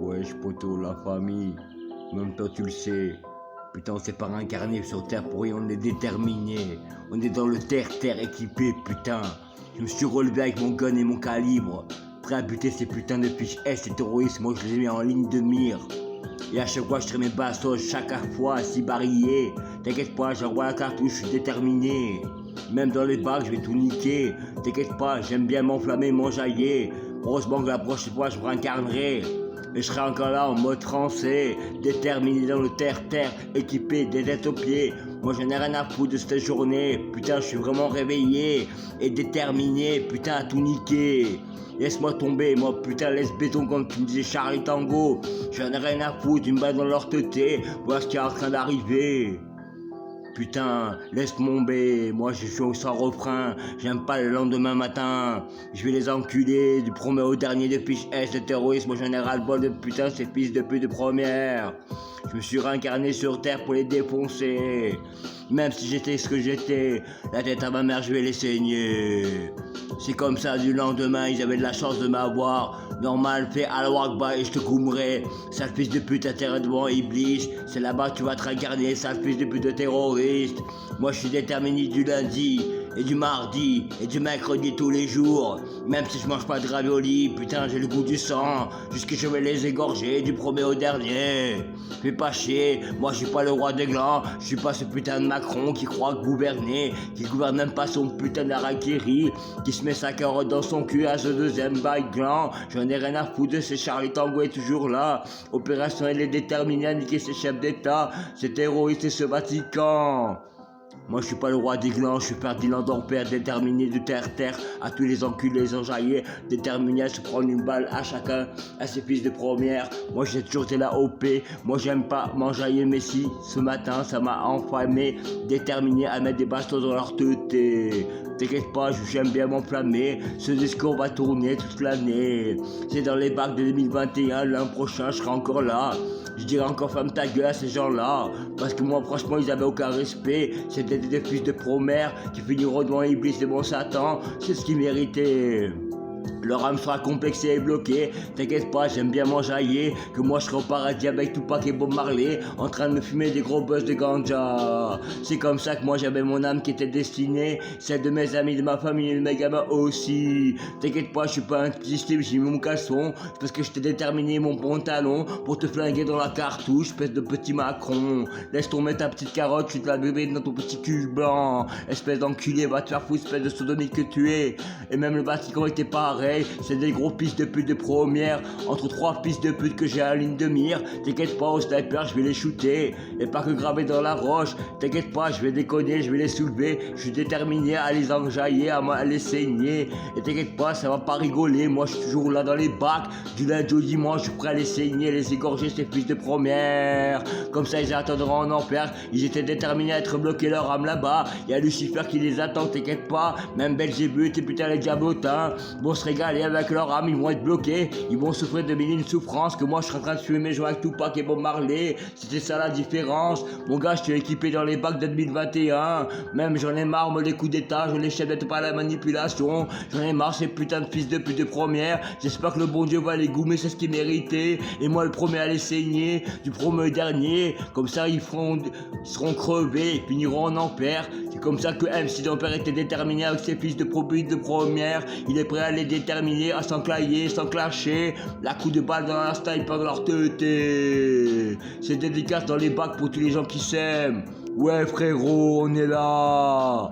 Wesh poto, la famille, même toi tu le sais. Putain, on s'est pas réincarné sur Terre pour rien, on est déterminé. On est dans le terre-terre équipé, putain. Je me suis relevé avec mon gun et mon calibre. Prêt à buter ces putains de fiches S et terroristes, moi je les ai mis en ligne de mire. Et à chaque fois je tire mes bastos, chaque fois si barillé. T'inquiète pas, j'envoie la cartouche, je suis déterminé. Même dans les bacs, je vais tout niquer. T'inquiète pas, j'aime bien m'enflammer, m'enjailler. Heureusement que la prochaine fois je me réincarnerai. Et je serai encore là en mode français, déterminé dans le terre-terre, équipé des têtes aux pieds. Moi j'en ai rien à foutre de cette journée, putain je suis vraiment réveillé et déterminé, putain à tout niquer. Laisse-moi tomber, moi putain laisse béton comme tu me disais Charlie Tango. J'en ai rien à foutre d'une balle dans leur teuté, voilà ce qui est en train d'arriver. Putain, laisse tomber, moi je suis au sans refrain, j'aime pas le lendemain matin. Je vais les enculer, du premier au dernier de fiche S de terrorisme, moi j'en ai ras le bol de putain ces fils de pute de première. Je me suis réincarné sur terre pour les défoncer. Même si j'étais ce que j'étais, la tête à ma mère je vais les saigner. C'est comme ça du lendemain, ils avaient de la chance de m'avoir. Normal, fais Allah Akbar et je te goumerai. Sale fils de pute à terre devant Iblis. C'est là-bas que tu vas te réincarner, sale fils de pute de terroriste. Moi je suis déterminé du lundi et du mardi et du mercredi tous les jours. Même si je mange pas de ravioli, putain j'ai le goût du sang. Jusque je vais les égorger du premier au dernier. Fais pas chier, moi je suis pas le roi des glands. Je suis pas ce putain de Macron qui croit gouverner, qui gouverne même pas son putain d'Arakiri, qui se met sa carotte dans son cul à ce deuxième bail gland. J'en ai rien à foutre de ces Charlie Tango est toujours là. Opérationnel et déterminé à niquer ses chefs d'état, ces terroristes et ce Vatican. Moi je suis pas le roi des glands, je suis Ferdinand d'Ampère, déterminé de terre-terre à tous les enculés, les enjaillés, déterminé à se prendre une balle à chacun, à ses fils de première. Moi j'ai toujours été la OP, moi j'aime pas m'enjailler, mais si ce matin ça m'a enflammé, déterminé à mettre des bastos dans leur tête. T'inquiète pas, j'aime bien m'enflammer, ce discours va tourner toute l'année. C'est dans les bacs de 2021, l'an prochain je serai encore là. Je dirais encore ferme ta gueule à ces gens-là, parce que moi franchement ils avaient aucun respect. C'était des fils de promères qui finiront devant Iblis et bon Satan, c'est ce qu'ils méritaient. Leur âme sera complexée et bloquée, t'inquiète pas, j'aime bien m'enjailler, que moi je serai au paradis avec Tupac et Bob Marley, en train de me fumer des gros buzz de ganja. C'est comme ça que moi j'avais mon âme qui était destinée, celle de mes amis, de ma famille et de mes gamins aussi. T'inquiète pas, je suis pas un petit Steve, j'ai mis mon caleçon, parce que je t'ai déterminé mon pantalon pour te flinguer dans la cartouche, espèce de petit Macron. Laisse tomber ta petite carotte, tu te la bébé dans ton petit cul blanc, espèce d'enculé, va te faire foutre, espèce de sodomite que tu es. Et même le Vatican était pareil, c'est des gros fils de pute de première, entre trois fils de pute que j'ai à la ligne de mire. T'inquiète pas, au sniper, je vais les shooter, et pas que graver dans la roche. T'inquiète pas, je vais déconner, je vais les soulever, je suis déterminé à les enjailler, à les saigner. Et t'inquiète pas, ça va pas rigoler, moi je suis toujours là dans les bacs, du lundi au dimanche, je suis prêt à les saigner, les égorger, ces fils de première. Comme ça, ils attendront en enfer, ils étaient déterminés à être bloqués leur âme là-bas. Y'a Lucifer qui les attend, t'inquiète pas, même Belzébuth et putain les diablotins vont se régaler avec leur âme, ils vont être bloqués, ils vont souffrir de mille souffrances que moi je serais en train de fumer mes joints avec Tupac et Bob Marley. C'était ça la différence, mon gars, je t'ai équipé dans les bacs de 2021, même j'en ai marre, moi les coups d'état, j'en ai chef d'être pas la manipulation, j'en ai marre ces putains de fils de pute de première, j'espère que le bon Dieu va les goumer, c'est ce qu'ils méritaient, et moi le premier à les saigner, du premier au dernier, comme ça ils seront crevés, ils finiront en enfer. C'est comme ça que MC d'Ampère était déterminé avec ses fils de probite de première, il est prêt à les déterminer, à s'enclailler, s'enclasher, la coup de balle dans la sniper dans leur tête. C'est dédicace dans les bacs pour tous les gens qui s'aiment. Ouais frérot, on est là.